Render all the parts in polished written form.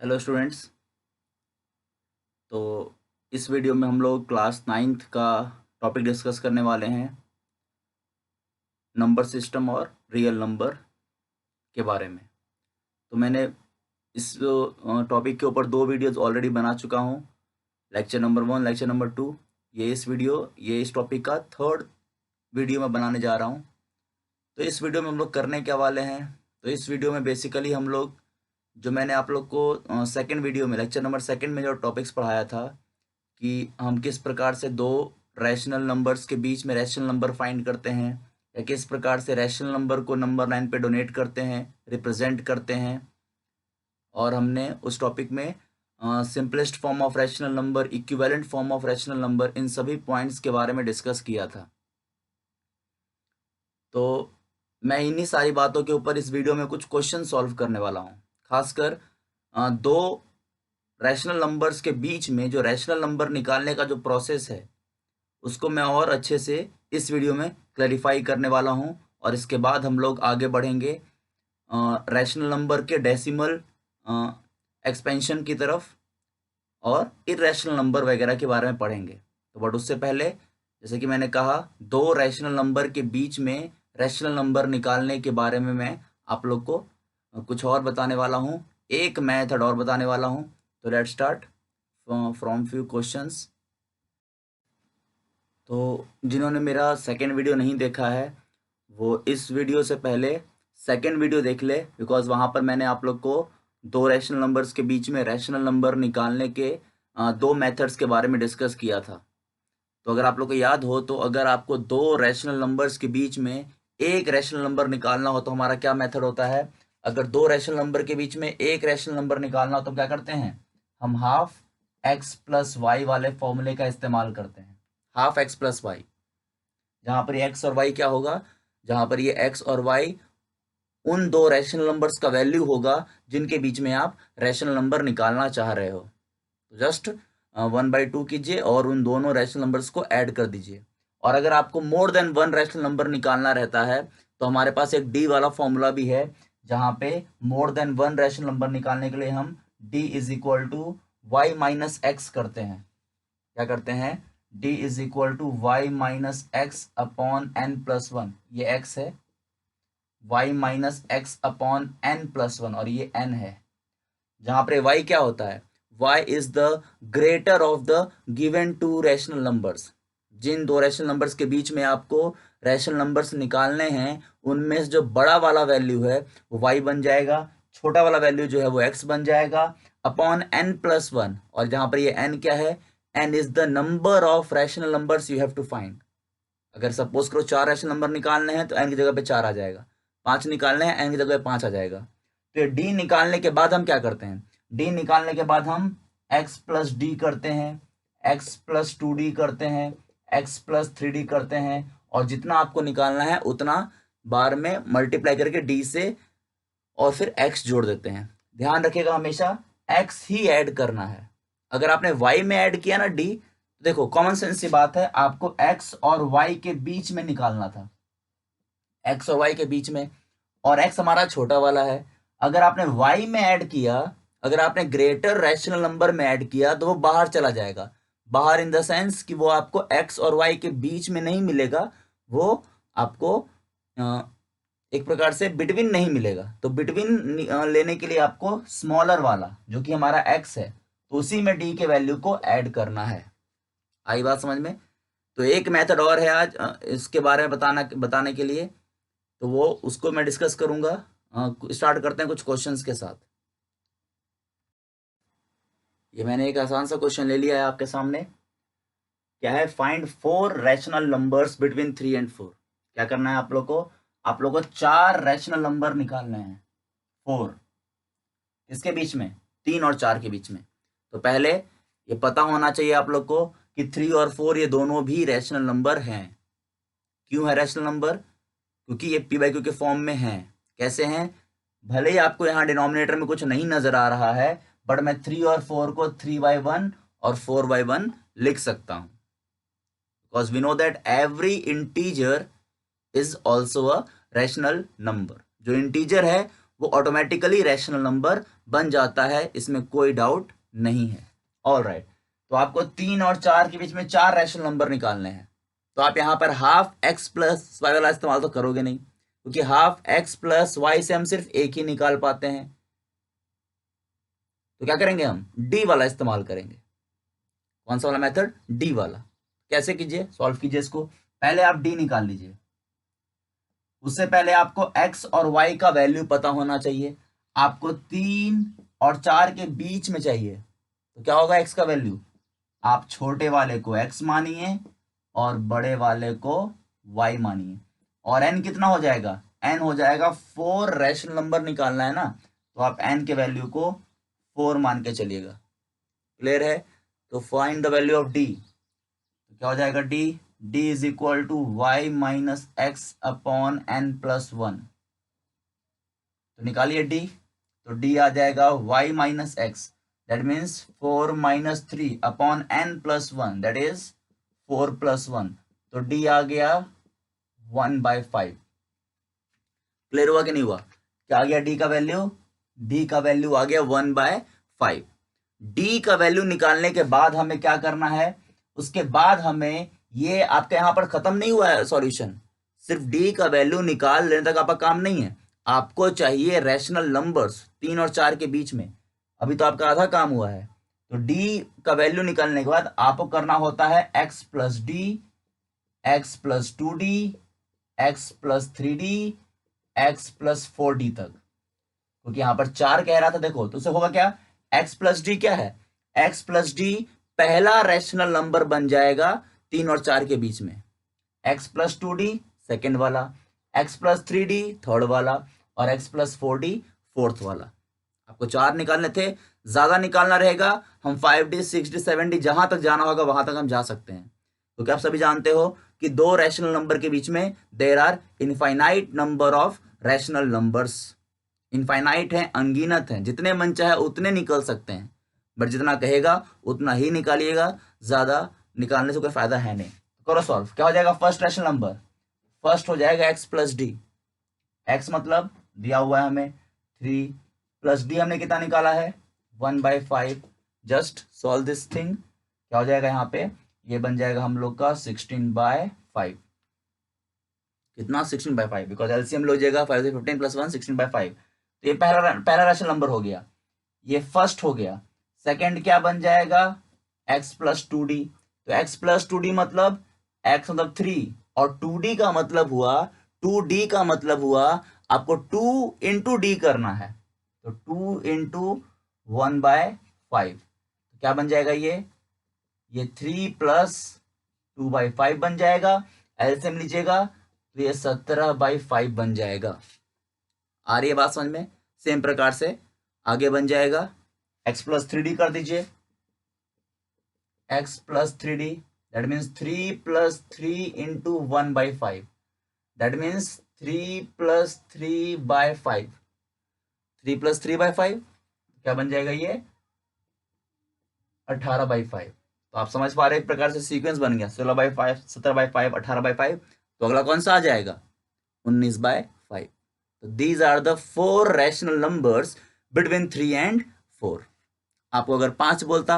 Hello students. तो इस video में हम लोग क्लास 9th का टॉपिक डिस्कस करने वाले हैं, नंबर सिस्टम और रियल नंबर के बारे में। तो मैंने इस टॉपिक के ऊपर 2 वीडियोज़ ऑलरेडी बना चुका हूँ, लेक्चर नंबर 1, लेक्चर नंबर 2। ये इस टॉपिक का थर्ड वीडियो में बनाने जा रहा हूँ। तो इस वीडियो में हम लोग करने क्या वाले हैं, तो इस वीडियो में बेसिकली हम लोग जो मैंने आप लोग को सेकंड वीडियो में लेक्चर नंबर 2 में जो टॉपिक्स पढ़ाया था कि हम किस प्रकार से दो रैशनल नंबर्स के बीच में रैशनल नंबर फाइंड करते हैं, या किस प्रकार से रैशनल नंबर को नंबर लाइन पे डोनेट करते हैं, रिप्रेजेंट करते हैं। और हमने उस टॉपिक में simplest form of rational number, equivalent form of rational number, इन सभी पॉइंट्स के बारे में डिस्कस किया था। तो मैं इन्हीं सारी बातों के ऊपर इस वीडियो में कुछ क्वेश्चन सॉल्व करने वाला हूँ। खासकर दो रैशनल नंबर्स के बीच में जो रैशनल नंबर निकालने का जो प्रोसेस है, उसको मैं और अच्छे से इस वीडियो में क्लैरिफाई करने वाला हूँ। और इसके बाद हम लोग आगे बढ़ेंगे रैशनल नंबर के डेसिमल एक्सपेंशन की तरफ और इरेशनल नंबर वगैरह के बारे में पढ़ेंगे। तो बट उससे पहले, जैसे कि मैंने कहा, दो रैशनल नंबर के बीच में रैशनल नंबर निकालने के बारे में मैं आप लोग को कुछ और बताने वाला हूँ, एक मेथड और बताने वाला हूँ। तो let's start from few questions. तो जिन्होंने मेरा सेकेंड वीडियो नहीं देखा है, वो इस वीडियो से पहले सेकेंड वीडियो देख ले, बिकॉज वहाँ पर मैंने आप लोग को दो रैशनल नंबर्स के बीच में रैशनल नंबर निकालने के दो मेथड्स के बारे में डिस्कस किया था। तो अगर आप लोग को याद हो, तो अगर आपको दो रैशनल नंबर्स के बीच में एक रैशनल नंबर निकालना हो तो हमारा क्या मेथड होता है। अगर दो रैशनल नंबर के बीच में एक रैशनल नंबर निकालना हो तो क्या करते हैं, हम हाफ एक्स प्लस वाई वाले फॉर्मूले का इस्तेमाल करते हैं। हाफ एक्स प्लस वाई, जहां पर ये एक्स और वाई क्या होगा, जहां पर ये एक्स और वाई उन दो रैशनल नंबर्स का वैल्यू होगा जिनके बीच में आप रैशनल नंबर निकालना चाह रहे हो। तो जस्ट 1/2 कीजिए और उन दोनों रैशनल नंबर्स को ऐड कर दीजिए। और अगर आपको मोर देन वन रैशनल नंबर निकालना रहता है तो हमारे पास एक डी वाला फॉर्मूला भी है, जहां पे more than one rational number निकालने के लिए हम d is equal to y minus x करते हैं। क्या करते हैं, d is equal to y minus x upon n plus one. ये एक्स है, y minus x upon n plus one, और ये एन है। जहां पर y क्या होता है, y is the greater of the given two rational numbers. जिन दो रैशनल नंबर्स के बीच में आपको रैशनल नंबर्स निकालने हैं, उनमें से जो बड़ा वाला वैल्यू है वो y बन जाएगा, छोटा वाला वैल्यू जो है वो x बन जाएगा, अपॉन n प्लस वन। और जहां पर ये n क्या है, n is the number of rational numbers you have to find. अगर सपोज करो 4 रैशनल नंबर निकालने हैं तो n की जगह पे 4 आ जाएगा, 5 निकालने हैं n की जगह पे 5 आ जाएगा। तो ये d निकालने के बाद हम क्या करते हैं, d निकालने के बाद हम x प्लस डी करते हैं, x प्लस 2d करते हैं, x प्लस 3d करते हैं, और जितना आपको निकालना है उतना बार में मल्टीप्लाई करके d से और फिर x जोड़ देते हैं। ध्यान रखिएगा, हमेशा x ही ऐड करना है। अगर आपने y में ऐड किया ना d, तो देखो कॉमन सेंस की बात है, आपको x और y के बीच में निकालना था, x और y के बीच में, और x हमारा छोटा वाला है। अगर आपने y में ऐड किया, अगर आपने ग्रेटर रैशनल नंबर में ऐड किया, तो वो बाहर चला जाएगा। बाहर इन द सेंस कि वो आपको x और y के बीच में नहीं मिलेगा, वो आपको एक प्रकार से बिटवीन नहीं मिलेगा। तो बिटवीन लेने के लिए आपको स्मॉलर वाला जो कि हमारा x है, तो उसी में d के वैल्यू को ऐड करना है। आई बात समझ में। तो एक मेथड और है आज इसके बारे में बताने के लिए, तो वो उसको मैं डिस्कस करूंगा। स्टार्ट करते हैं कुछ क्वेश्चंस के साथ। ये मैंने एक आसान सा क्वेश्चन ले लिया है आपके सामने। क्या है, find 4 rational numbers between 3 and 4। क्या करना है आप लोग को, आप लोग को 4 रैशनल नंबर निकालने हैं, 4 इसके बीच में, 3 और 4 के बीच में। तो पहले ये पता होना चाहिए आप लोग को कि 3 और 4 ये दोनों भी रैशनल नंबर हैं। क्यों है रैशनल नंबर, क्योंकि ये p बाई क्यू के फॉर्म में है। कैसे हैं, भले ही आपको यहाँ डिनोमिनेटर में कुछ नहीं नजर आ रहा है, बट मैं 3 और 4 को 3/1 और 4/1 लिख सकता हूं, because we know that every integer is also a rational number. जो इंटीजर है वो ऑटोमेटिकली रैशनल नंबर बन जाता है, इसमें कोई डाउट नहीं है। ऑल राइट, तो आपको 3 और 4 के बीच में 4 रैशनल नंबर निकालने हैं। तो आप यहाँ पर हाफ एक्स प्लस वाई वाला इस्तेमाल तो करोगे नहीं, क्योंकि हाफ एक्स प्लस वाई से हम सिर्फ एक ही निकाल पाते हैं। तो क्या करेंगे, हम डी वाला इस्तेमाल करेंगे। कौन सा वाला मेथड, डी वाला। कैसे कीजिए, सॉल्व कीजिए इसको। पहले आप डी निकाल लीजिए। उससे पहले आपको x और y का वैल्यू पता होना चाहिए। आपको 3 और 4 के बीच में चाहिए। तो क्या होगा x का वैल्यू, आप छोटे वाले को x मानिए और बड़े वाले को y मानिए। और n कितना हो जाएगा, n हो जाएगा 4। रैशनल नंबर निकालना है ना, तो आप n के वैल्यू को 4 मान के चलिएगा। क्लियर है। तो find the value of d, तो क्या हो जाएगा d is equal to y minus x upon n plus 1। तो निकालिए d, तो d आ जाएगा y minus x, that means 4 minus 3 upon n plus 1, that is 4 plus 1। तो d आ गया 1/5। क्लियर हुआ कि नहीं हुआ, क्या आ गया d का वैल्यू, d का वैल्यू आ गया 1/5। d का वैल्यू निकालने के बाद हमें क्या करना है, उसके बाद हमें, ये आपके यहां पर खत्म नहीं हुआ है सॉल्यूशन, सिर्फ d का वैल्यू निकाल लेने तक आपका काम नहीं है। आपको चाहिए रैशनल नंबर्स 3 और 4 के बीच में। अभी तो आपका आधा काम हुआ है। तो d का वैल्यू निकालने के बाद आपको करना होता है x plus D, x plus 2d, x plus 3d, x plus 4d तक। क्योंकि यहां पर 4 कह रहा था, देखो तो उसे होगा क्या, x प्लस डी क्या है, x प्लस डी पहला रैशनल नंबर बन जाएगा 3 और 4 के बीच में। x प्लस 2d सेकेंड वाला, x प्लस 3d थर्ड वाला, और x प्लस 4d फोर्थ वाला। आपको 4 निकालने थे, ज्यादा निकालना रहेगा, हम 5d 6d 7d जहां तक जाना होगा वहां तक हम जा सकते हैं। क्योंकि आप सभी जानते हो कि दो रैशनल नंबर के बीच में there are infinite number of rational numbers. Infinite है, अनगिनत है, जितने मन चाहे उतने निकल सकते हैं, बट जितना कहेगा उतना ही निकालिएगा, ज्यादा निकालने से कोई फायदा है नहीं। करो सॉल्व, क्या हो जाएगा फर्स्ट रैशनल नंबर, फर्स्ट हो जाएगा x प्लस डी। x मतलब दिया हुआ है हमें 3, प्लस डी हमने कितना निकाला है 1/5। जस्ट सॉल्व दिस थिंग, क्या हो जाएगा यहाँ पे, ये बन जाएगा हम लोग का 16/5। कितना 16/5, बिकॉज एलसीएम लो जाएगा 5 से 15 प्लस 1 16/5। तो ये पहला रैशनल नंबर हो गया, ये फर्स्ट हो गया। सेकंड क्या बन जाएगा, x प्लस 2d। तो x प्लस 2d मतलब x मतलब 3, और 2d का मतलब हुआ, 2d का मतलब हुआ आपको 2 इंटू डी करना है। तो 2 इंटू 1/5 क्या बन जाएगा, ये 3 प्लस 2/5 बन जाएगा। एलसीएम लीजिएगा तो ये 17/5 बन जाएगा। आ रही है बात समझ में। सेम प्रकार से आगे बन जाएगा, x प्लस 3d कर दीजिए, x plus 3d that means 3 plus 3 into 1/5, that means 3 plus 3/5, 3 plus 3/5 क्या बन जाएगा, ये 18/5। तो आप समझ पा रहे एक प्रकार से सीक्वेंस बन गया, 16/5 17/5 18/5। तो अगला कौन सा आ जाएगा 19/5। तो these are the 4 rational numbers between 3 and 4। आपको अगर 5 बोलता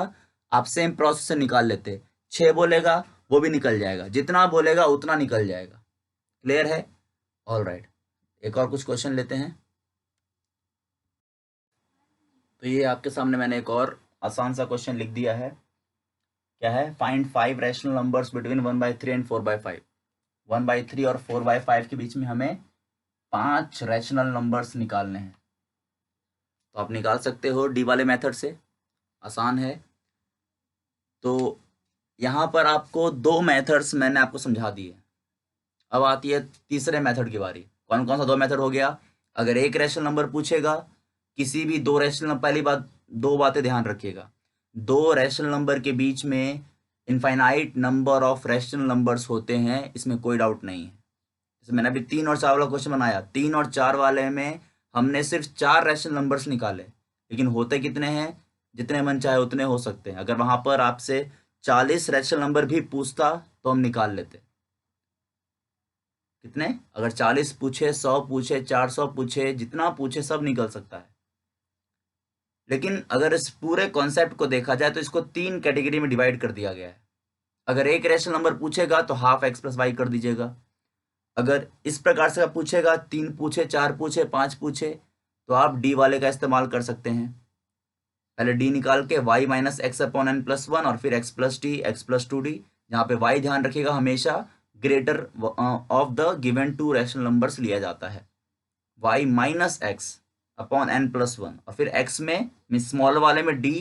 आप सेम प्रोसेस से निकाल लेते, 6 बोलेगा वो भी निकल जाएगा, जितना बोलेगा उतना निकल जाएगा। क्लियर है। ऑल राइट, एक और कुछ क्वेश्चन लेते हैं। तो ये आपके सामने मैंने एक और आसान सा क्वेश्चन लिख दिया है। क्या है, find 5 rational numbers between 1/3 and 4/5। 1/3 और 4/5 के बीच में हमें 5 रैशनल नंबर्स निकालने हैं। तो आप निकाल सकते हो डी वाले मेथड से, आसान है। तो यहाँ पर आपको 2 मेथड्स मैंने आपको समझा दिए। अब आती है तीसरे मेथड की बारी। कौन कौन सा 2 मेथड हो गया, अगर एक रैशनल नंबर पूछेगा, किसी भी 2 रैशनल, पहली बात 2 बातें ध्यान रखिएगा, 2 रैशनल नंबर के बीच में infinite number of rational numbers होते हैं, इसमें कोई डाउट नहीं है। जैसे मैंने अभी 3 और 4 वाला क्वेश्चन बनाया, 3 और 4 वाले में हमने सिर्फ 4 रैशनल नंबर्स निकाले, लेकिन होते कितने हैं, जितने मन चाहे उतने हो सकते हैं। अगर वहां पर आपसे 40 रैशनल नंबर भी पूछता तो हम निकाल लेते। कितने, अगर 40 पूछे, 100 पूछे, 400 पूछे, जितना पूछे सब निकल सकता है। लेकिन अगर इस पूरे कॉन्सेप्ट को देखा जाए तो इसको 3 कैटेगरी में डिवाइड कर दिया गया है। अगर एक रैशनल नंबर पूछेगा तो हाफ एक्स प्लस वाई कर दीजिएगा। अगर इस प्रकार से पूछेगा, 3 पूछे, 4 पूछे, 5 पूछे, तो आप डी वाले का इस्तेमाल कर सकते हैं। पहले डी निकाल के y minus x upon n plus 1 और फिर x plus t, x plus 2d, जहाँ पे y ध्यान रखिएगा हमेशा greater of the given 2 rational numbers लिया जाता है। y minus x upon n plus 1 और फिर x में स्मॉल वाले में d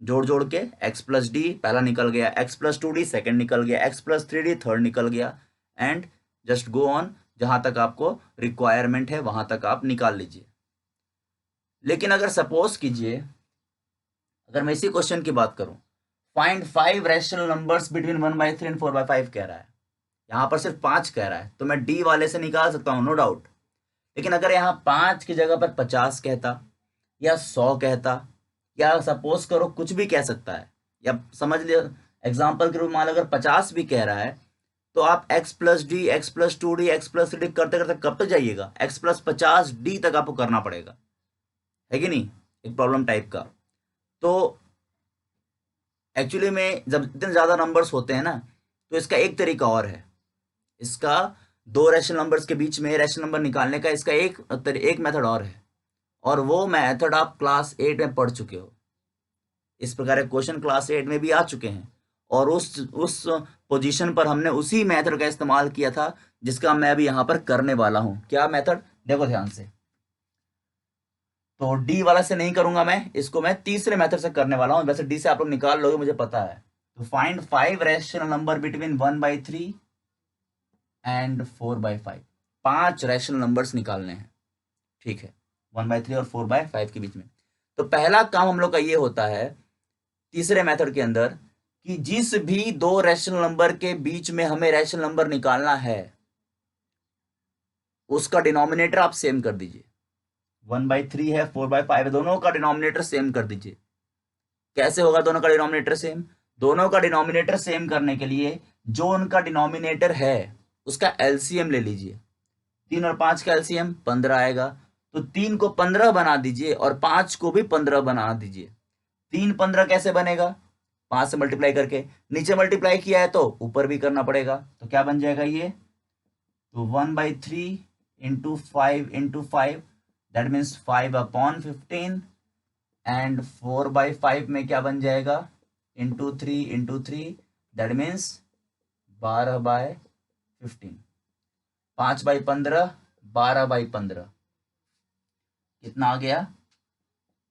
जोड़ जोड़ के x प्लस डी पहला निकल गया, x प्लस 2d सेकेंड निकल गया, x प्लस 3d थर्ड निकल गया, एंड जस्ट गो ऑन, जहां तक आपको रिक्वायरमेंट है वहां तक आप निकाल लीजिए। लेकिन अगर सपोज कीजिए, अगर मैं इसी क्वेश्चन की बात करूं, find 5 rational numbers between 1/3 and 4/5 कह रहा है, यहाँ पर सिर्फ 5 कह रहा है, तो मैं डी वाले से निकाल सकता हूँ, नो डाउट। लेकिन अगर यहाँ 5 की जगह पर 50 कहता या 100 कहता, या सपोज करो कुछ भी कह सकता है, या समझ लिया एग्जाम्पल के रूप में मान लो अगर 50 भी कह रहा है, तो आप x plus D, x plus 2d, x plus 3d करते करते कब तक जाइएगा, x प्लस 50d तक आपको करना पड़ेगा, है कि नहीं, एक प्रॉब्लम टाइप का। तो एक्चुअली में जब इतने ज़्यादा नंबर्स होते हैं ना, तो इसका एक तरीका और है, इसका 2 रैशनल नंबर्स के बीच में रैशनल नंबर निकालने का इसका एक मेथड और है, और वो मेथड आप क्लास 8 में पढ़ चुके हो। इस प्रकार के क्वेश्चन क्लास 8 में भी आ चुके हैं, और उस पोजीशन पर हमने उसी मेथड का इस्तेमाल किया था जिसका मैं अभी यहाँ पर करने वाला हूँ। क्या मेथड, देखो ध्यान से। तो डी वाला से नहीं करूंगा मैं, इसको मैं तीसरे मेथड से करने वाला हूँ। वैसे डी से आप लोग निकाल लोगे, मुझे पता है। तो find 5 rational number between 1/3 and 4/5। 5 rational numbers निकालने हैं, ठीक है, 1/3 और 4/5 के बीच में। तो पहला काम हम लोग का ये होता है तीसरे मेथड के अंदर कि जिस भी 2 रैशनल नंबर के बीच में हमें रैशनल नंबर निकालना है, उसका डिनोमिनेटर आप सेम कर दीजिए। 1/3 है, 4/5 है, दोनों का डिनोमिनेटर सेम कर दीजिए। कैसे होगा दोनों का डिनोमिनेटर सेम? दोनों का डिनोमिनेटर सेम करने के लिए जो उनका डिनोमिनेटर है उसका एलसीएम ले लीजिए। 3 और 5 का एलसीएम 15 आएगा, तो 3 को 15 बना दीजिए और 5 को भी 15 बना दीजिए। 3 15 कैसे बनेगा? 5 से मल्टीप्लाई करके। नीचे मल्टीप्लाई किया है तो ऊपर भी करना पड़ेगा, तो क्या बन जाएगा ये? तो 1/3 into 5 into 5, that means 5/15, and 4/5 में क्या बन जाएगा? Into 3, that means 12/15। 5/15, 12/15, कितना आ गया?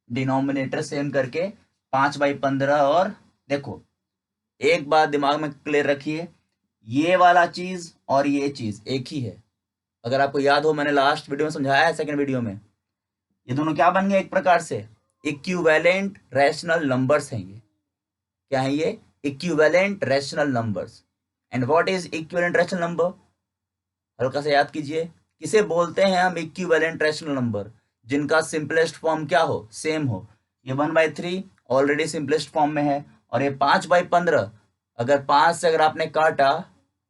डिनोमिनेटर सेम करके 5/15। और देखो एक बात दिमाग में क्लियर रखिए, ये वाला चीज और ये चीज एक ही है। अगर आपको याद हो, मैंने लास्ट वीडियो में समझाया है, सेकंड वीडियो में, ये दोनों क्या बन गए? एक प्रकार से इक्विवेलेंट रैशनल नंबर्स हैं। ये क्या है? ये equivalent rational numbers. And what is equivalent rational number? हल्का से याद कीजिए, किसे बोलते हैं हम इक्विवेलेंट रैशनल नंबर? जिनका सिंपलेस्ट फॉर्म क्या हो? सेम हो। ये 1/3 ऑलरेडी सिंपलेस्ट फॉर्म में है, और ये 5/15, अगर 5 से अगर आपने काटा,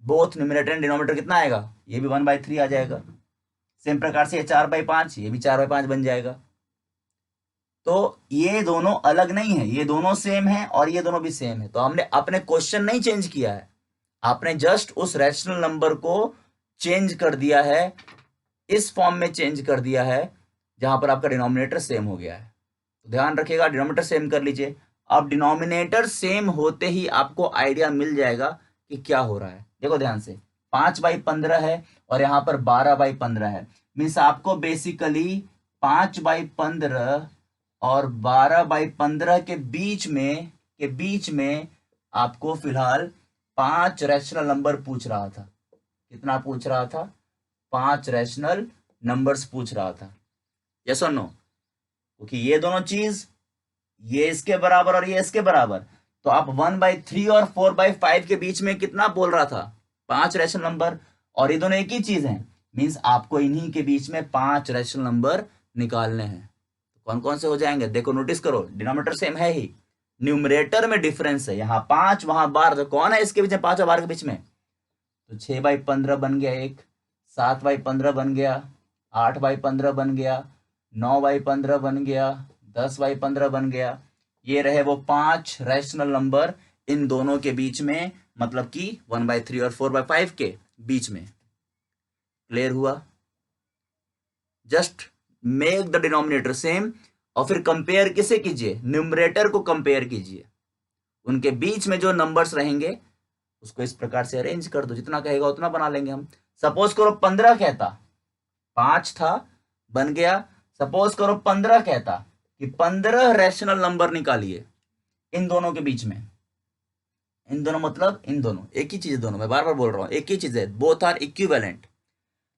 बोथ न्यूमरेटर एंड डिनोमिनेटर कितना आएगा? ये भी 1/3 आ जाएगा। सेम प्रकार से ये 4/5, ये भी 4/5 बन जाएगा। तो ये दोनों अलग नहीं है, ये दोनों सेम है और ये दोनों भी सेम है। तो हमने अपने क्वेश्चन नहीं चेंज किया है, आपने जस्ट उस रैशनल नंबर को चेंज कर दिया है, इस फॉर्म में चेंज कर दिया है जहां पर आपका डिनोमिनेटर सेम हो गया है। तो ध्यान रखिएगा, डिनोमिनेटर सेम कर लीजिए। अब डिनोमिनेटर सेम होते ही आपको आइडिया मिल जाएगा कि क्या हो रहा है। देखो ध्यान से, 5/15 है और यहाँ पर 12/15 है, मीन्स आपको बेसिकली 5/15 और 12/15 के बीच में आपको फिलहाल 5 रैशनल नंबर पूछ रहा था। कितना पूछ रहा था? 5 रैशनल नंबर्स पूछ रहा था। यस और नो? क्योंकि ये दोनों चीज, ये इसके बराबर और ये इसके बराबर, तो आप 1/3 और 4/5 के बीच में कितना बोल रहा था? 5 रैशनल नंबर, और ये दोनों एक ही चीज हैं, मीन्स आपको इन्हीं के बीच में 5 रैशनल नंबर निकालने हैं। तो कौन कौन से हो जाएंगे? देखो नोटिस करो, डिनोमिनेटर सेम है ही, न्यूमरेटर में डिफरेंस है, यहाँ 5 वहां 12, तो कौन है इसके बीच में 5 और 12 के बीच में? तो 6/15 बन गया एक, 7/15 बन गया, 8/15 बन गया, 9/15 बन गया, 10/15 बन गया। ये रहे वो 5 रैशनल नंबर इन दोनों के बीच में, मतलब कि 1/3 और 4/5 के बीच में। क्लियर हुआ? Just make the denominator same और फिर कंपेयर किसे कीजिए? न्यूमरेटर को कंपेयर कीजिए। उनके बीच में जो नंबर्स रहेंगे उसको इस प्रकार से अरेंज कर दो, जितना कहेगा उतना बना लेंगे हम। सपोज करो 15 कहता, 5 था बन गया। सपोज करो 15 कहता कि 15 रैशनल नंबर निकालिए इन दोनों के बीच में। इन दोनों मतलब इन दोनों एक ही चीज है, दोनों मैं बार बार बोल रहा हूं एक ही चीज है, बोथ आर इक्विवेलेंट।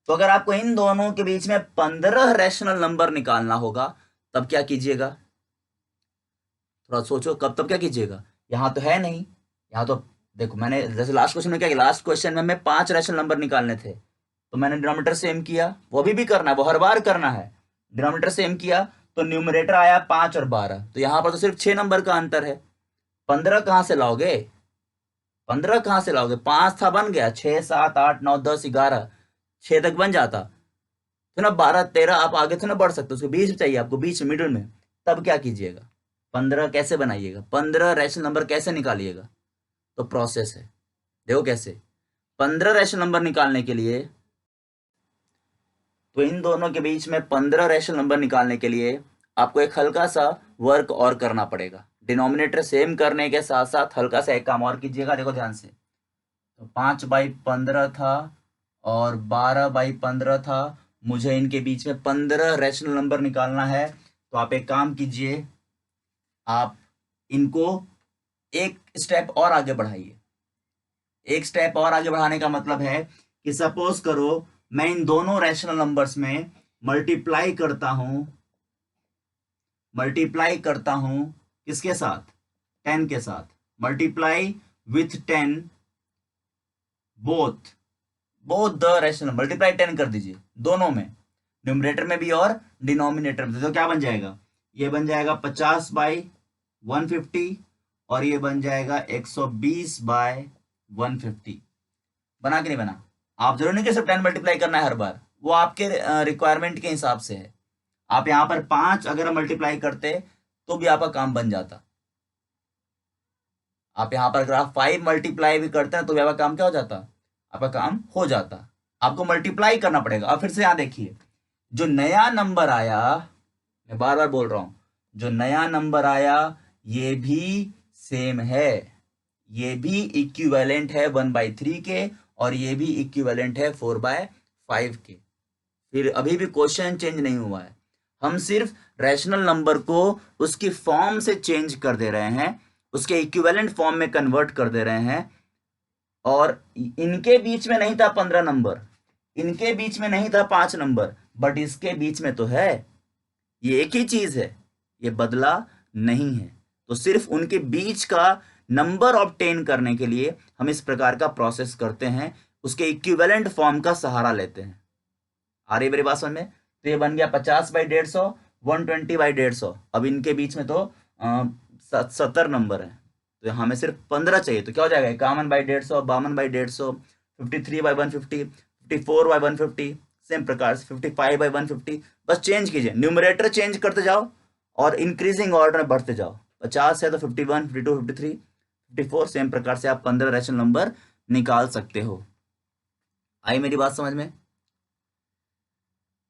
तो अगर आपको इन दोनों के बीच में 15 रैशनल नंबर निकालना होगा तब क्या कीजिएगा? थोड़ा सोचो, तब क्या कीजिएगा? यहां तो है नहीं, यहां तो देखो मैंने जैसे लास्ट क्वेश्चन में क्या किया, लास्ट क्वेश्चन में हमें 5 रैशनल नंबर निकालने थे तो मैंने डिनोमिनेटर सेम किया, वो अभी भी करना है, वो हर बार करना है। डिनोमिनेटर सेम किया तो न्यूमरेटर आया 5 और 12, तो यहां पर तो सिर्फ 6 नंबर का अंतर है। 15 कहां से लाओगे? 15 कहां से लाओगे? 5 था बन गया, 6 7 8 9 10 11, 6 तक बन जाता तो ना 12 13 आप आगे तो ना बढ़ सकते, उसके बीच में चाहिए आपको, बीच मिडिल में। तब क्या कीजिएगा? 15 कैसे बनाइएगा? 15 रैशनल नंबर कैसे निकालिएगा? तो प्रोसेस है, देखो कैसे। 15 रैशनल नंबर निकालने के लिए, तो इन दोनों के बीच में 15 रैशनल नंबर निकालने के लिए आपको एक हल्का सा वर्क और करना पड़ेगा। डिनोमिनेटर सेम करने के साथ साथ हल्का सा एक काम और कीजिएगा, देखो ध्यान से। तो 5/15 था और 12/15 था, मुझे इनके बीच में 15 रैशनल नंबर निकालना है। तो आप एक काम कीजिए, आप इनको एक स्टेप और आगे बढ़ाइए। एक स्टेप और आगे बढ़ाने का मतलब है कि सपोज करो मैं इन दोनों रैशनल नंबर्स में मल्टीप्लाई करता हूं किसके साथ? 10 के साथ। Multiply with 10 both the rational, multiply 10 कर दीजिए दोनों में, न्यूमरेटर में भी और डिनोमिनेटर में। तो क्या बन जाएगा? ये बन जाएगा 50/150 और ये बन जाएगा 120/150। बना कि नहीं बना? आप जरूर नहीं कि सिर्फ 10 मल्टीप्लाई करना है हर बार, वो आपके रिक्वायरमेंट के हिसाब से है। आप यहां पर 5 अगर मल्टीप्लाई करते तो भी आपका काम बन जाता। आप यहां पर अगर आप 5 मल्टीप्लाई भी करते हैं तो भी आपका काम क्या हो जाता? आपका काम हो जाता। आपको मल्टीप्लाई करना पड़ेगा। अब फिर से यहां देखिए, जो नया नंबर आया, मैं बार बार बोल रहा हूं, जो नया नंबर आया ये भी सेम है, ये भी इक्विवेलेंट है 1/3 के और ये भी इक्विवेलेंट है 4/5 के। फिर अभी भी क्वेश्चन चेंज नहीं हुआ है, हम सिर्फ रैशनल नंबर को उसकी फॉर्म से चेंज कर दे रहे हैं, उसके इक्विवेलेंट फॉर्म में कन्वर्ट कर दे रहे हैं। और इनके बीच में नहीं था 15 नंबर, इनके बीच में नहीं था 5 नंबर, बट इसके बीच में तो है। ये एक ही चीज है, ये बदला नहीं है। तो सिर्फ उनके बीच का नंबर ऑब्टेन करने के लिए हम इस प्रकार का प्रोसेस करते हैं, उसके इक्विवेलेंट फॉर्म का सहारा लेते हैं। आ रही मेरी बात समझ में? तो ये बन गया 50/150, 120/150। अब इनके बीच में तो 70 नंबर है, तो हमें सिर्फ 15 चाहिए। तो क्या हो जाएगा? 51/150, 52/150, 53/150, 54/150, सेम प्रकार से 55/150। बस चेंज कीजिए, न्यूमरेटर चेंज करते जाओ और इंक्रीजिंग ऑर्डर में बढ़ते जाओ। 50 है तो 51, 52, 53, 54, सेम प्रकार से आप 15 रैशनल नंबर निकाल सकते हो। आई मेरी बात समझ में?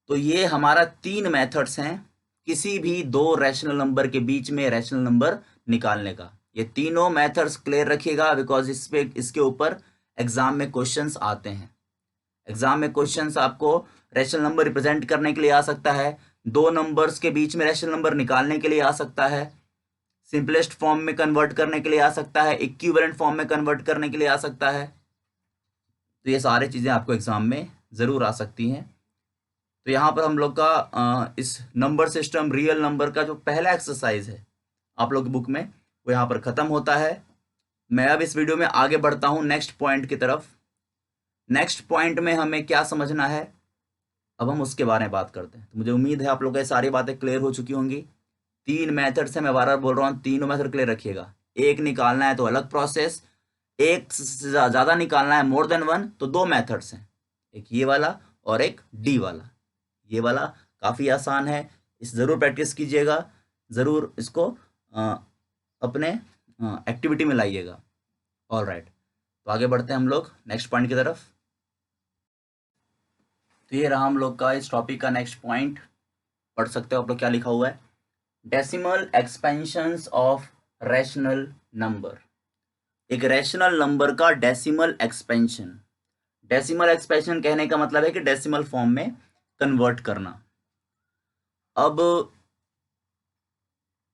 तो ये हमारा 3 मेथड्स हैं किसी भी 2 रैशनल नंबर के बीच में रैशनल नंबर निकालने का। ये तीनों मेथड्स क्लियर रखिएगा, बिकॉज इसके ऊपर एग्जाम में क्वेश्चंस आते हैं। एग्जाम में क्वेश्चंस आपको रैशनल नंबर रिप्रेजेंट करने के लिए आ सकता है, 2 नंबर्स के बीच में रैशनल नंबर निकालने के लिए आ सकता है, सिंपलेस्ट फॉर्म में कन्वर्ट करने के लिए आ सकता है, इक्विवेलेंट फॉर्म में कन्वर्ट करने के लिए आ सकता है। तो ये सारी चीज़ें आपको एग्जाम में ज़रूर आ सकती हैं। तो यहाँ पर हम लोग का इस नंबर सिस्टम रियल नंबर का जो पहला एक्सरसाइज है आप लोग की बुक में, वो यहाँ पर ख़त्म होता है। मैं अब इस वीडियो में आगे बढ़ता हूँ नेक्स्ट पॉइंट की तरफ। नेक्स्ट पॉइंट में हमें क्या समझना है, अब हम उसके बारे में बात करते हैं। तो मुझे उम्मीद है आप लोगों को ये सारी बातें क्लियर हो चुकी होंगी। 3 मेथड से मैं बार बार बोल रहा हूँ, तीनों मेथड क्लियर रखिएगा। एक निकालना है तो अलग प्रोसेस, एक से ज़्यादा निकालना है मोर देन 1 तो 2 मेथड्स हैं, एक ये वाला और एक डी वाला। ये वाला काफ़ी आसान है, इस ज़रूर प्रैक्टिस कीजिएगा, ज़रूर इसको अपने एक्टिविटी में लाइएगा। ऑल राइट, तो आगे बढ़ते हैं हम लोग नेक्स्ट पॉइंट की तरफ। तो ये रहा हम लोग का इस टॉपिक का नेक्स्ट पॉइंट। पढ़ सकते हो आप लोग क्या लिखा हुआ है। Decimal expansions of rational number. एक रैशनल नंबर का डेसिमल एक्सपेंशन। डेसिमल एक्सपेंशन कहने का मतलब है कि डेसिमल फॉर्म में कन्वर्ट करना। अब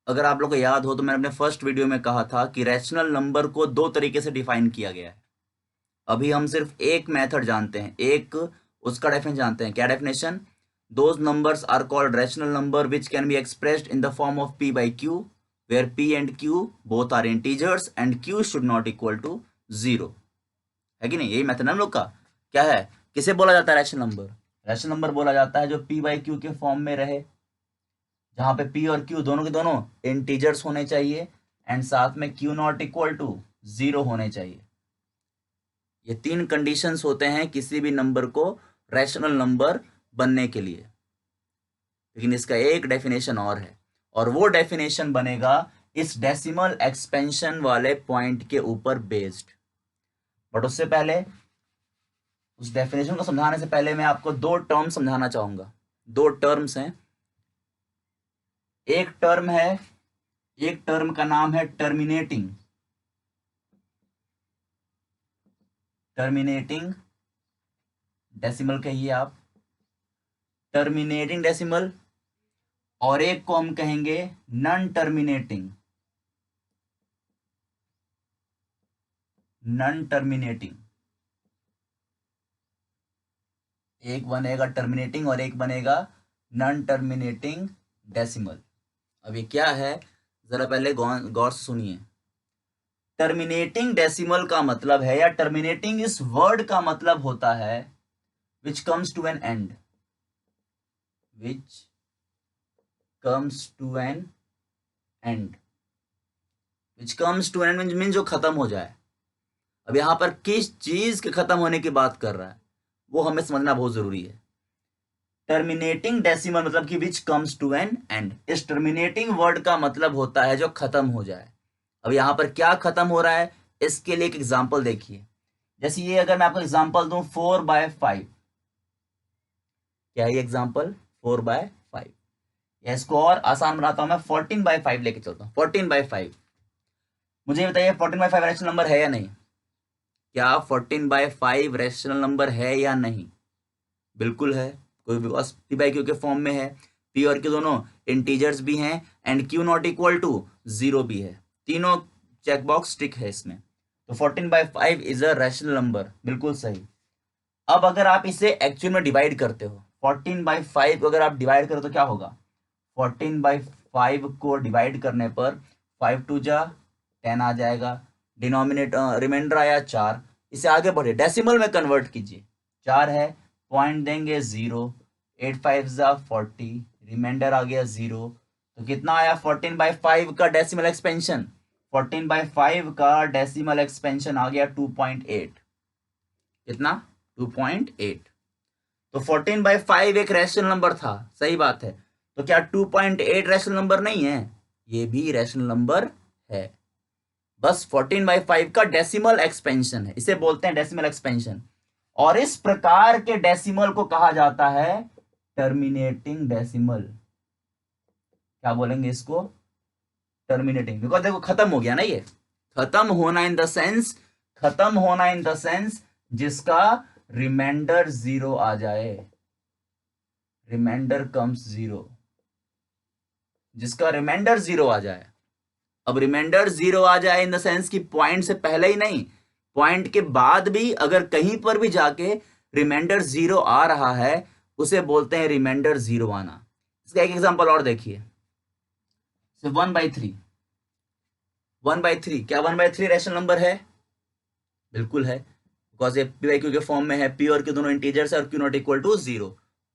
अगर आप लोग को याद हो तो मैंने अपने फर्स्ट वीडियो में कहा था कि रैशनल नंबर को दो तरीके से डिफाइन किया गया है। अभी हम सिर्फ एक मेथड जानते हैं, एक उसका डेफिनेशन जानते हैं। क्या definition? Those numbers are called rational number which can be expressed in the form of p by q where p and q both are integers and q should not equal to 0। है कि नहीं? यही method हम लोग का क्या है, किसे बोला जाता है रैशनल नंबर? रैशनल नंबर बोला जाता है जो p by q के फॉर्म में रहे, जहां पे p और q दोनों के दोनों इंटीजर्स होने चाहिए एंड साथ में q नॉट इक्वल टू 0 होने चाहिए। ये तीन कंडीशंस होते हैं किसी भी नंबर को रैशनल नंबर बनने के लिए। लेकिन इसका एक डेफिनेशन और है, और वो डेफिनेशन बनेगा इस डेसिमल एक्सपेंशन वाले पॉइंट के ऊपर बेस्ड। बट उससे पहले, उस डेफिनेशन को समझाने से पहले मैं आपको दो टर्म समझाना चाहूंगा। दो टर्म्स हैं। एक टर्म है, एक टर्म का नाम है टर्मिनेटिंग। टर्मिनेटिंग डेसिमल कहिए आप, टर्मिनेटिंग डेसिमल। और एक को हम कहेंगे नॉन टर्मिनेटिंग। नॉन टर्मिनेटिंग, एक बनेगा टर्मिनेटिंग और एक बनेगा नॉन टर्मिनेटिंग डेसिमल। अब ये क्या है जरा पहले गौर से सुनिए। टर्मिनेटिंग डेसिमल का मतलब है, या टर्मिनेटिंग इस वर्ड का मतलब होता है which comes to an end. Which comes to an end. Which comes to an end mean जो खत्म हो जाए। अब यहां पर किस चीज के खत्म होने की बात कर रहा है वो हमें समझना बहुत जरूरी है। टर्मिनेटिंग डेसिमल मतलब कि which comes to an end. इस टर्मिनेटिंग वर्ड का मतलब होता है जो खत्म हो जाए। अब यहां पर क्या खत्म हो रहा है, इसके लिए एक एग्जांपल देखिए। जैसे ये अगर मैं आपको एग्जांपल दूं 4/5, क्या है ये एग्जांपल? 4/5। इसको और आसान बनाता हूं मैं, 14/5 लेके चलता हूं। 14/5, मुझे बताइए 14/5 रैशनल नंबर है या नहीं? क्या 14/5 रैशनल नंबर है या नहीं? बिल्कुल है, कोई बिकॉज p by q के फॉर्म में है, p और q दोनों इंटीजर्स भी हैं and q not equal to 0 भी है। तीनों चेकबॉक्स टिक है इसमें, तो 14/5 इज अ रैशनल नंबर। बिल्कुल सही। अब अगर आप इसे एक्चुअल में डिवाइड करते हो, 14/5 को अगर आप डिवाइड करो तो क्या होगा? 14/5 को डिवाइड करने पर 5 2 जा 10 आ जाएगा। डिनोमिनेटर रिमाइंडर आया 4। इसे आगे बढ़े डेसिमल में कन्वर्ट कीजिए। 4 है, पॉइंट देंगे 0, 8 5 जा 40, रिमाइंडर आ गया 0। तो कितना आया 14/5 का डेसिमल एक्सपेंशन? 14/5 का डेसिमल एक्सपेंशन आ गया 2.8। कितना? 2.8। तो 14/5 एक रैशनल नंबर था, सही बात है। तो क्या 2.8 रैशनल नंबर नहीं है? ये भी रैशनल नंबर है, बस 14/5 का डेसिमल एक्सपेंशन है, इसे बोलते हैं डेसिमल एक्सपेंशन। और इस प्रकार के डेसिमल को कहा जाता है टर्मिनेटिंग डेसिमल। क्या बोलेंगे इसको? टर्मिनेटिंग। बिकॉज देखो खत्म हो गया ना, ये खत्म होना इन द सेंस, खत्म होना इन द सेंस जिसका रिमाइंडर 0 आ जाए। रिमाइंडर कम्स 0, जिसका रिमाइंडर 0 आ जाए। अब रिमाइंडर 0 आ जाए इन द सेंस कि पॉइंट से पहले ही नहीं, पॉइंट के बाद भी अगर कहीं पर भी जाके रिमाइंडर 0 आ रहा है उसे बोलते हैं रिमाइंडर 0 आना। इसका एक एग्जांपल और देखिए, 1/3। 1/3, क्या 1/3 रैशनल नंबर है? बिल्कुल है, बिकॉज ये p by q के फॉर्म में है, p और q दोनों इंटीजर्स है और q नॉट इक्वल टू 0।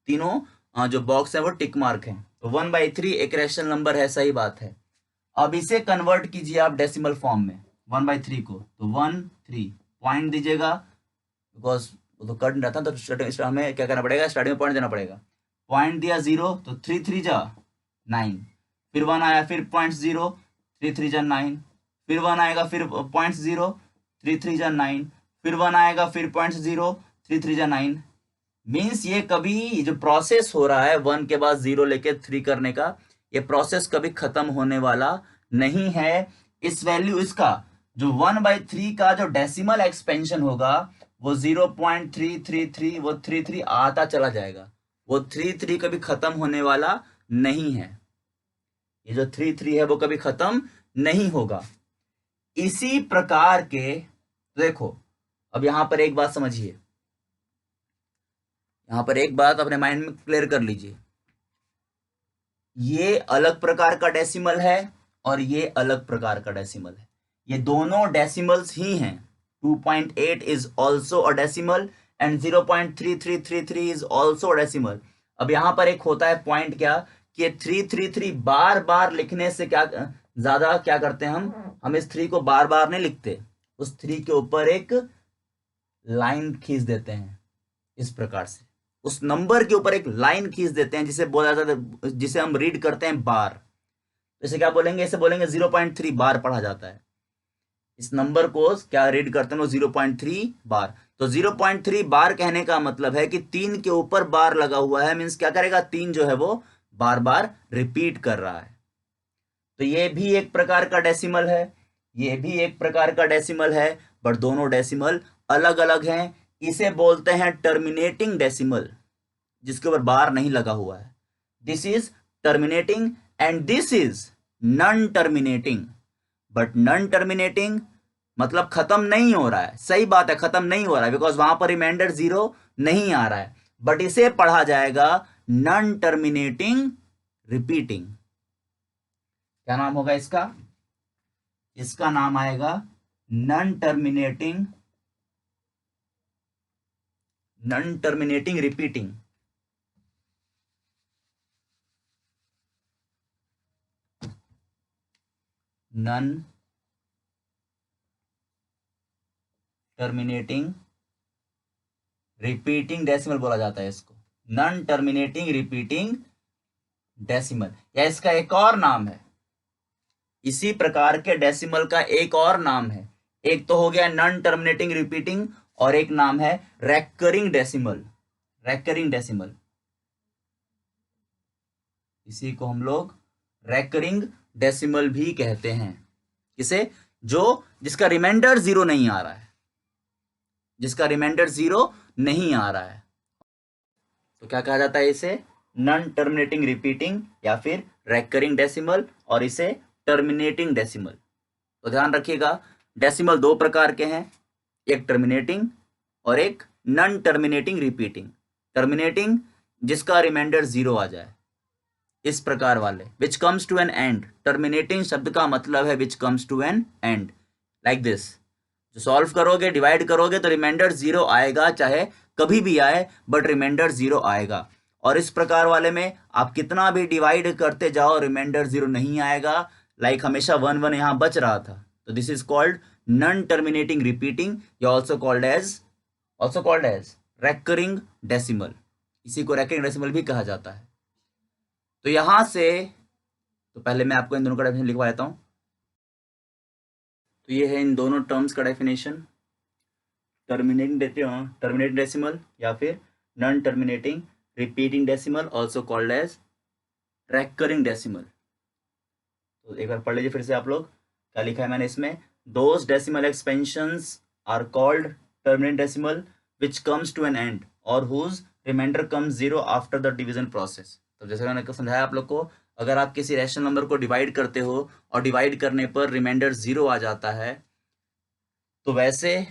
तीनों जो बॉक्स है वो टिक मार्क है, तो 1/3 एक रैशनल नंबर है, सही बात है। अब इसे कन्वर्ट कीजिए आप डेसिमल फॉर्म में 1/3 को, तो 1 3 पॉइंट दीजिएगा, बिकॉज वो तो कट नहीं रहता, तो हमें क्या करना पड़ेगा, स्टार्टिंग में पॉइंट देना पड़ेगा। पॉइंट दिया 0 तो 3 3 जा 9, फिर 1 आया, फिर पॉइंट 0, 3 3 जा 9, फिर 1 आएगा, फिर पॉइंट 0, 3 3 जा 9, फिर 1 आएगा, फिर पॉइंट 0, 3 3 जा 9। मीन्स ये कभी जो प्रोसेस हो रहा है 1 के बाद 0 लेके 3 करने का, ये प्रोसेस कभी खत्म होने वाला नहीं है। इस वैल्यू इसका जो 1/3 का जो डेसिमल एक्सपेंशन होगा वो 0.333, वो 33 आता चला जाएगा, वो 33 कभी खत्म होने वाला नहीं है। ये जो 33 है वो कभी खत्म नहीं होगा। इसी प्रकार के देखो, अब यहां पर एक बात समझिए, यहां पर एक बात अपने माइंड में क्लियर कर लीजिए, ये अलग प्रकार का डेसिमल है और ये अलग प्रकार का डेसिमल है, ये दोनों डेसिमल्स ही हैं। 2.8 is also a decimal and 0.3333 is also a decimal. अब यहां पर एक होता है पॉइंट क्या कि 333 बार बार लिखने से क्या ज्यादा क्या करते हैं हम इस 3 को बार बार नहीं लिखते, उस 3 के ऊपर एक लाइन खींच देते हैं, इस प्रकार से उस नंबर के ऊपर एक लाइन खींच देते हैं, जिसे बोला जाता है, जिसे हम रीड करते हैं बार। इसे क्या बोलेंगे, इसे बोलेंगे 0.3 बार पढ़ा जाता है। इस नंबर को क्या रीड करते हैं 0.3 बार। तो 0.3 बार कहने का मतलब है कि 3 के ऊपर बार लगा हुआ है, मीन्स क्या करेगा, 3 जो है वो बार बार रिपीट कर रहा है। तो ये भी एक प्रकार का डेसिमल है, ये भी एक प्रकार का डेसिमल है, पर दोनों डेसिमल अलग अलग हैं। इसे बोलते हैं टर्मिनेटिंग डेसिमल, जिसके ऊपर बार नहीं लगा हुआ है। This is terminating and this is non terminating. But non terminating मतलब खत्म नहीं हो रहा है, सही बात है, खत्म नहीं हो रहा है, बिकॉज वहां पर रिमाइंडर 0 नहीं आ रहा है, बट इसे पढ़ा जाएगा नॉन टर्मिनेटिंग रिपीटिंग। क्या नाम होगा इसका, इसका नाम आएगा non terminating repeating. Non terminating repeating decimal बोला जाता है इसको, नॉन टर्मिनेटिंग रिपीटिंग डेसिमल, या इसका एक और नाम है, इसी प्रकार के डेसिमल का एक और नाम है। एक तो हो गया नॉन टर्मिनेटिंग रिपीटिंग और एक नाम है रेकरिंग डेसिमल। रेकरिंग डेसिमल, इसी को हम लोग रेकरिंग डेसिमल भी कहते हैं। किसे, जो जिसका रिमाइंडर 0 नहीं आ रहा है, जिसका रिमाइंडर 0 नहीं आ रहा है, तो क्या कहा जाता है इसे, नॉन टर्मिनेटिंग रिपीटिंग या फिर रेकरिंग डेसिमल, और इसे टर्मिनेटिंग डेसिमल। तो ध्यान रखिएगा, डेसिमल दो प्रकार के हैं, एक टर्मिनेटिंग और एक नॉन टर्मिनेटिंग रिपीटिंग। टर्मिनेटिंग जिसका रिमाइंडर 0 आ जाए, इस प्रकार वाले which comes to an end. Terminating शब्द का मतलब है which comes to an end, like this. जो सॉल्व करोगे, डिवाइड करोगे तो रिमाइंडर 0 आएगा, चाहे कभी भी आए, बट रिमाइंडर 0 आएगा। और इस प्रकार वाले में आप कितना भी डिवाइड करते जाओ, रिमाइंडर 0 नहीं आएगा, लाइक हमेशा 1 1 यहां बच रहा था। तो this is called non terminating repeating, या also called as recurring decimal. इसी को रेकरिंग डेसिमल भी कहा जाता है। तो यहां से, तो पहले मैं आपको इन दोनों का डेफिनेशन लिखवा देता हूं। तो ये है इन दोनों टर्म्स का डेफिनेशन, टर्मिनेटिंग डेसिमल या फिर non terminating repeating decimal, also called as recurring decimal. तो एक बार पढ़ लीजिए फिर से आप लोग, क्या लिखा है मैंने इसमें, those decimal expansions are called terminate decimal which comes to an end और whose remainder comes 0 after the division process. तो जैसे मैंने समझाया आप लोग को, अगर आप किसी रैशनल नंबर को डिवाइड करते हो और डिवाइड करने पर रिमाइंडर 0 आ जाता है, तो वैसे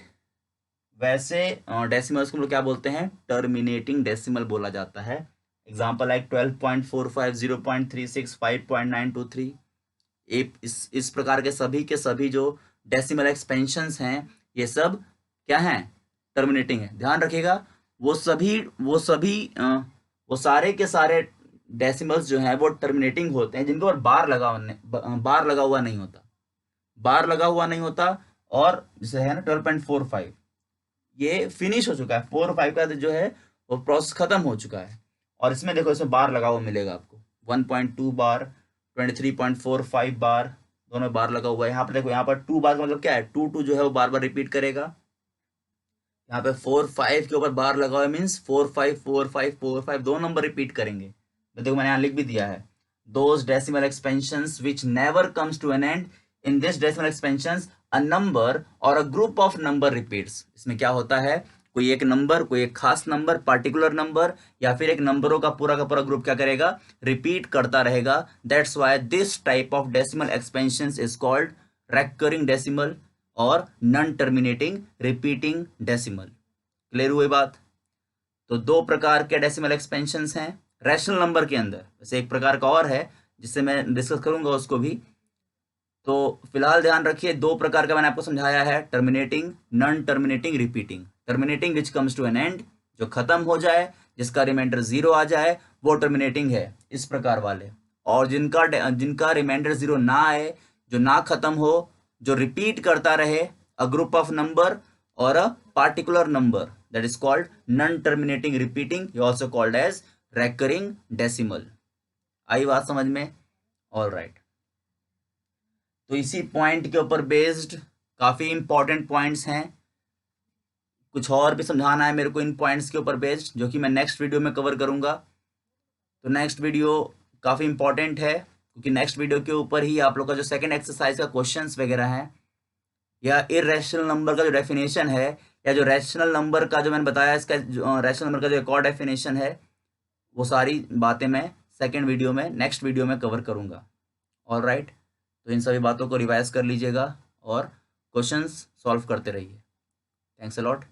डेसिमल्स को हम लोग क्या बोलते हैं, टर्मिनेटिंग डेसिमल बोला जाता है। Example like 12.45, 0.36, 5.923। इस प्रकार के सभी जो डेसिमल एक्सपेंशंस हैं, ये सब क्या हैं, टर्मिनेटिंग है। ध्यान रखिएगा, वो सारे के सारे डेसिमल्स जो हैं वो टर्मिनेटिंग होते हैं, जिनके ऊपर बार लगा हुआ नहीं होता, और जैसे है ना 12.45, ये फिनिश हो चुका है, 4 और 5 का जो है वो प्रोसेस खत्म हो चुका है। और इसमें देखो, इसमें बार लगा हुआ मिलेगा आपको, 1.2 बार, 23.45 बार, दोनों बार लगा हुआ है। यहाँ पर देखो, यहाँ पर 2 बार का मतलब क्या है, 2 जो है वो बार बार रिपीट करेगा। यहाँ पे 4 5 के ऊपर बार लगा हुआ है, मीन्स 4 5 दो नंबर रिपीट करेंगे। तो देखो मैंने यहाँ लिख भी दिया है, those decimal expansions which never comes to an end, in this decimal expansions a number और a group of number repeats. इसमें क्या होता है, कोई एक नंबर, कोई एक खास नंबर, पार्टिकुलर नंबर, या फिर एक नंबरों का पूरा ग्रुप क्या करेगा, रिपीट करता रहेगा। That's why this type of decimal expansions is called recurring decimal और non terminating repeating decimal. Clear हुई बात? तो दो प्रकार के डेसिमल एक्सपेंशंस हैं रैशनल नंबर के अंदर। वैसे एक प्रकार का और है जिससे मैं डिस्कस करूंगा उसको भी। तो फिलहाल ध्यान रखिए, दो प्रकार का मैंने आपको समझाया है, terminating, non terminating, repeating. Terminating which comes to an end, जो खत्म हो जाए, जिसका रिमाइंडर 0 आ जाए, वो टर्मिनेटिंग है, इस प्रकार वाले। और जिनका रिमाइंडर 0 ना आए, जो ना खत्म हो, जो रिपीट करता रहे, अ ग्रुप ऑफ नंबर और a particular number, that is called non terminating repeating, you also called as recurring decimal. आई बात समझ में? All right. तो इसी पॉइंट के ऊपर बेस्ड काफ़ी इंपॉर्टेंट पॉइंट्स हैं, कुछ और भी समझाना है मेरे को इन पॉइंट्स के ऊपर बेस्ड, जो कि मैं नेक्स्ट वीडियो में कवर करूंगा। तो नेक्स्ट वीडियो काफ़ी इंपॉर्टेंट है, क्योंकि नेक्स्ट वीडियो के ऊपर ही आप लोग का जो सेकंड एक्सरसाइज का क्वेश्चंस वगैरह है, या इर्रेशनल नंबर का जो डेफिनेशन है, या जो रैशनल नंबर का जो मैंने बताया, इसका रैशनल नंबर का जो एक और डेफिनेशन है, वो सारी बातें मैं सेकेंड वीडियो में, नेक्स्ट वीडियो में कवर करूँगा। All right. तो इन सभी बातों को रिवाइज कर लीजिएगा और क्वेश्चंस सॉल्व करते रहिए। Thanks a lot.